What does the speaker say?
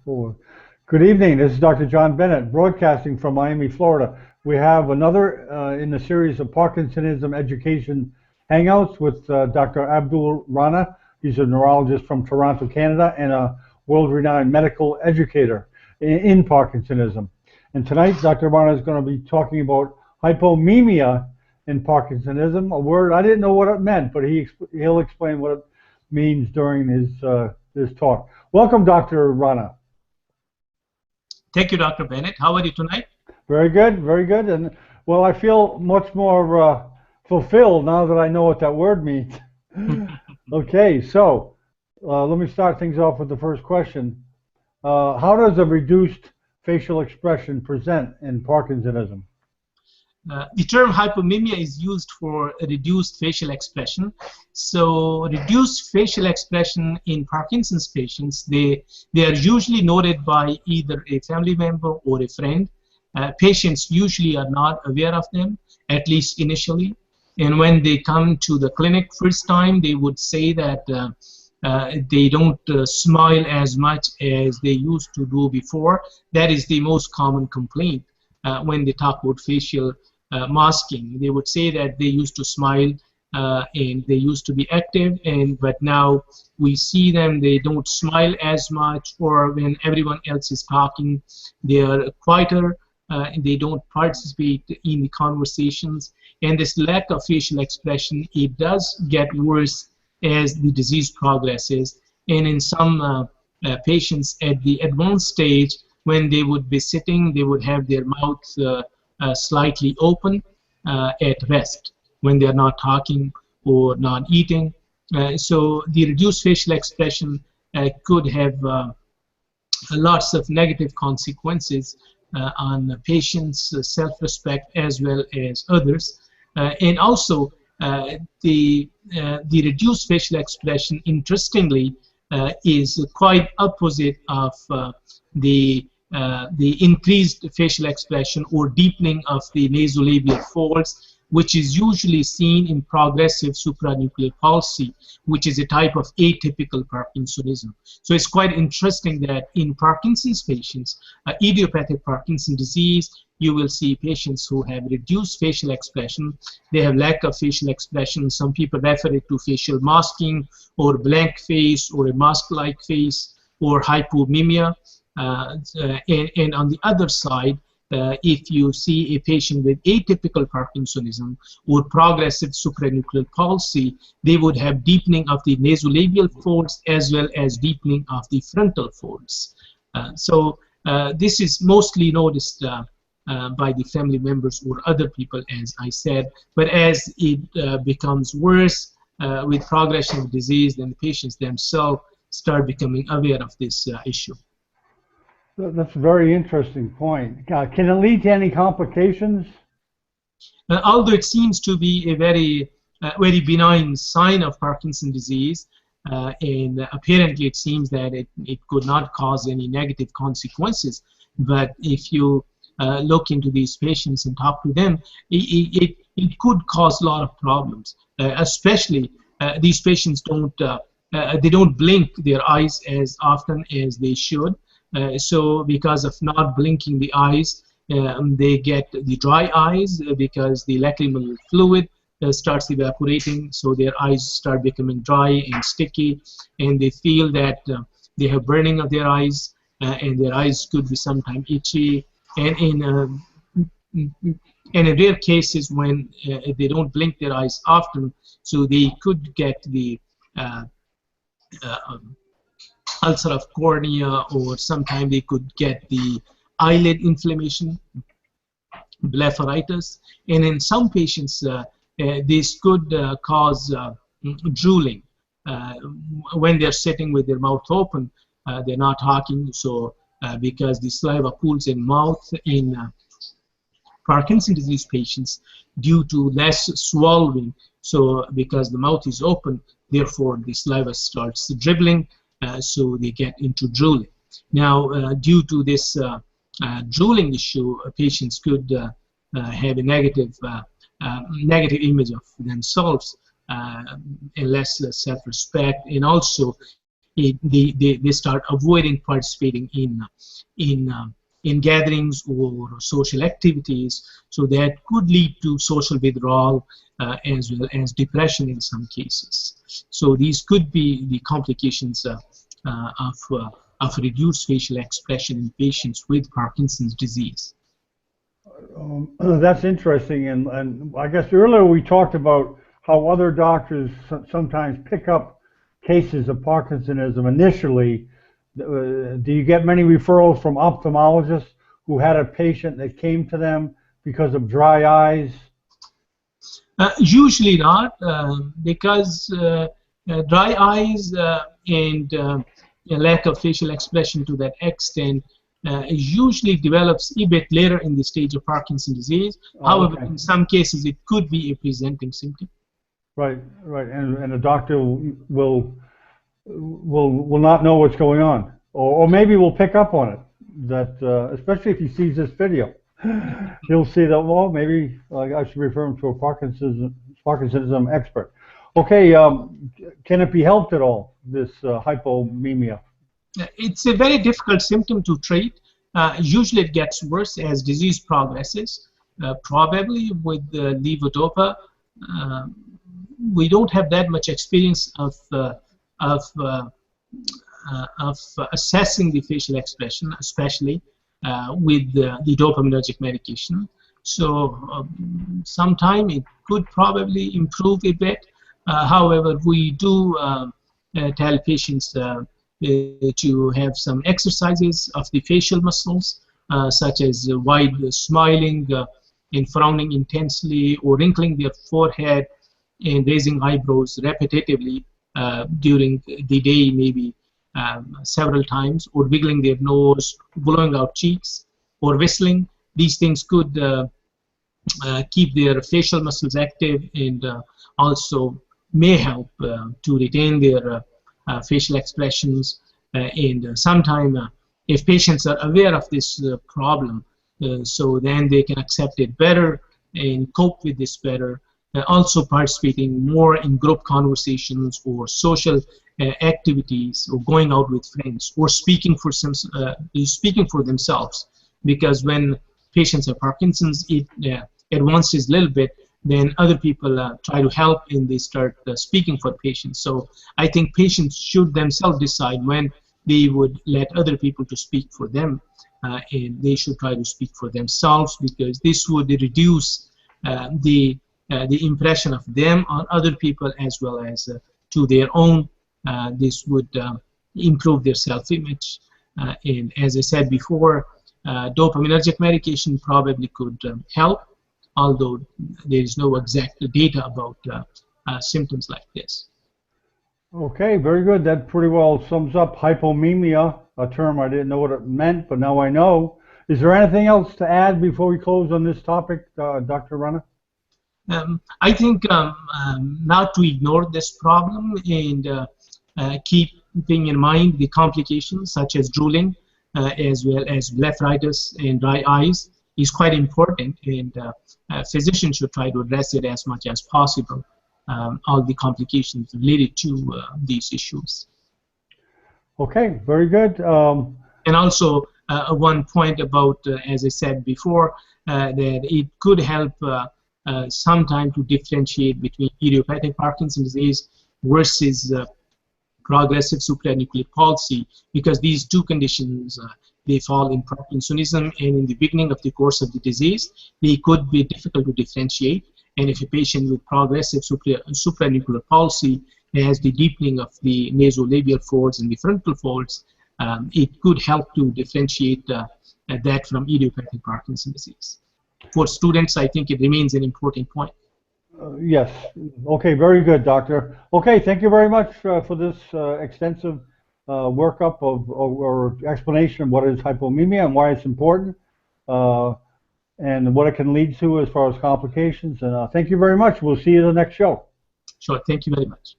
Four. Good evening. This is Dr. John Bennett, broadcasting from Miami, Florida. We have another in the series of Parkinsonism education hangouts with Dr. Abdul Rana. He's a neurologist from Toronto, Canada, and a world-renowned medical educator in Parkinsonism. And tonight, Dr. Rana is going to be talking about hypomimia in Parkinsonism, a word I didn't know what it meant, but he'll explain what it means during his talk. Welcome, Dr. Rana. Thank you, Dr. Bennett. How are you tonight? Very good, very good. And well, I feel much more fulfilled now that I know what that word means. Okay, so let me start things off with the first question. How does a reduced facial expression present in Parkinsonism? The term hypomimia is used for a reduced facial expression. So reduced facial expression in Parkinson's patients, they are usually noted by either a family member or a friend. Patients usually are not aware of them, at least initially. And when they come to the clinic first time, they would say that they don't smile as much as they used to do before. That is the most common complaint when they talk about facial masking. They would say that they used to smile and they used to be active, but now we see them, they don't smile as much, or when everyone else is talking, they are quieter and they don't participate in the conversations. And this lack of facial expression, it does get worse as the disease progresses. And in some patients at the advanced stage, when they would be sitting, they would have their mouth slightly open at rest when they are not talking or not eating. So the reduced facial expression could have lots of negative consequences on the patient's self-respect as well as others. And also the reduced facial expression, interestingly, is quite opposite of the increased facial expression or deepening of the nasolabial folds, which is usually seen in progressive supranuclear palsy, which is a type of atypical Parkinsonism. So it's quite interesting that in Parkinson's patients, idiopathic Parkinson disease, you will see patients who have reduced facial expression. They have lack of facial expression. Some people refer it to facial masking or blank face or a mask-like face or hypomimia. And on the other side, if you see a patient with atypical Parkinsonism or progressive supranuclear palsy, they would have deepening of the nasolabial folds as well as deepening of the frontal folds. So this is mostly noticed by the family members or other people, as I said. But as it becomes worse with progression of disease, then the patients themselves start becoming aware of this issue. That's a very interesting point. Can it lead to any complications? Although it seems to be a very benign sign of Parkinson's disease, and apparently it seems that it could not cause any negative consequences. But if you look into these patients and talk to them, it could cause a lot of problems. Especially these patients they don't blink their eyes as often as they should. So because of not blinking the eyes, they get the dry eyes because the lacrimal fluid starts evaporating, so their eyes start becoming dry and sticky, and they feel that they have burning of their eyes, and their eyes could be sometimes itchy. And in rare cases when they don't blink their eyes often, so they could get the ulcer of cornea, or sometimes they could get the eyelid inflammation, blepharitis, and in some patients this could cause drooling. When they're sitting with their mouth open, they're not talking, so because the saliva pools in mouth in Parkinson's disease patients due to less swallowing, so because the mouth is open, therefore the saliva starts dribbling, so they get into drooling. Now, due to this drooling issue, patients could have a negative image of themselves, and less self-respect, and also they start avoiding participating in gatherings or social activities. So that could lead to social withdrawal as well as depression in some cases. So these could be the complications of reduced facial expression in patients with Parkinson's disease. That's interesting, and I guess earlier we talked about how other doctors sometimes pick up cases of Parkinsonism initially. Do you get many referrals from ophthalmologists who had a patient that came to them because of dry eyes? Usually not, because dry eyes and a lack of facial expression to that extent usually develops a bit later in the stage of Parkinson's disease. However, in some cases, it could be a presenting symptom. Right, right, and the doctor will not know what's going on, or maybe will pick up on it. That especially if he sees this video, he'll see that. Well, maybe I should refer him to a Parkinsonism expert. Okay, can it be helped at all? This hypomimia? It's a very difficult symptom to treat. Usually it gets worse as disease progresses. Probably with levodopa, we don't have that much experience of assessing the facial expression, especially with the dopaminergic medication. So sometime it could probably improve a bit. However, we do tell patients to have some exercises of the facial muscles, such as wide smiling and frowning intensely, or wrinkling their forehead and raising eyebrows repetitively during the day, maybe several times, or wiggling their nose, blowing out cheeks, or whistling. These things could keep their facial muscles active, and also may help to retain their facial expressions. And sometimes, if patients are aware of this problem, so then they can accept it better and cope with this better. Also participating more in group conversations or social activities, or going out with friends, or speaking for themselves. Because when patients have Parkinson's, it advances a little bit, then other people try to help, and they start speaking for patients. So I think patients should themselves decide when they would let other people to speak for them, and they should try to speak for themselves, because this would reduce the impression of them on other people, as well as to their own. This would improve their self-image. And as I said before, dopaminergic medication probably could help, although there is no exact data about symptoms like this. Okay, very good. That pretty well sums up hypomimia, a term I didn't know what it meant, but now I know. Is there anything else to add before we close on this topic, Dr. Rana? I think not to ignore this problem, and keeping in mind the complications such as drooling, as well as blepharitis and dry eyes, is quite important, and physicians should try to address it as much as possible, all the complications related to these issues. Okay, very good. And also one point about, as I said before, that it could help sometime to differentiate between idiopathic Parkinson's disease versus progressive supranuclear palsy, because these two conditions they fall in Parkinsonism, and in the beginning of the course of the disease they could be difficult to differentiate. And if a patient with progressive supranuclear palsy has the deepening of the nasolabial folds and the frontal folds, it could help to differentiate that from idiopathic Parkinson's disease. For students, I think it remains an important point. Yes. Okay, very good, doctor. Okay, thank you very much for this extensive workup or explanation of what is hypomimia and why it's important, and what it can lead to as far as complications. And thank you very much. We'll see you in the next show. Sure. Thank you very much.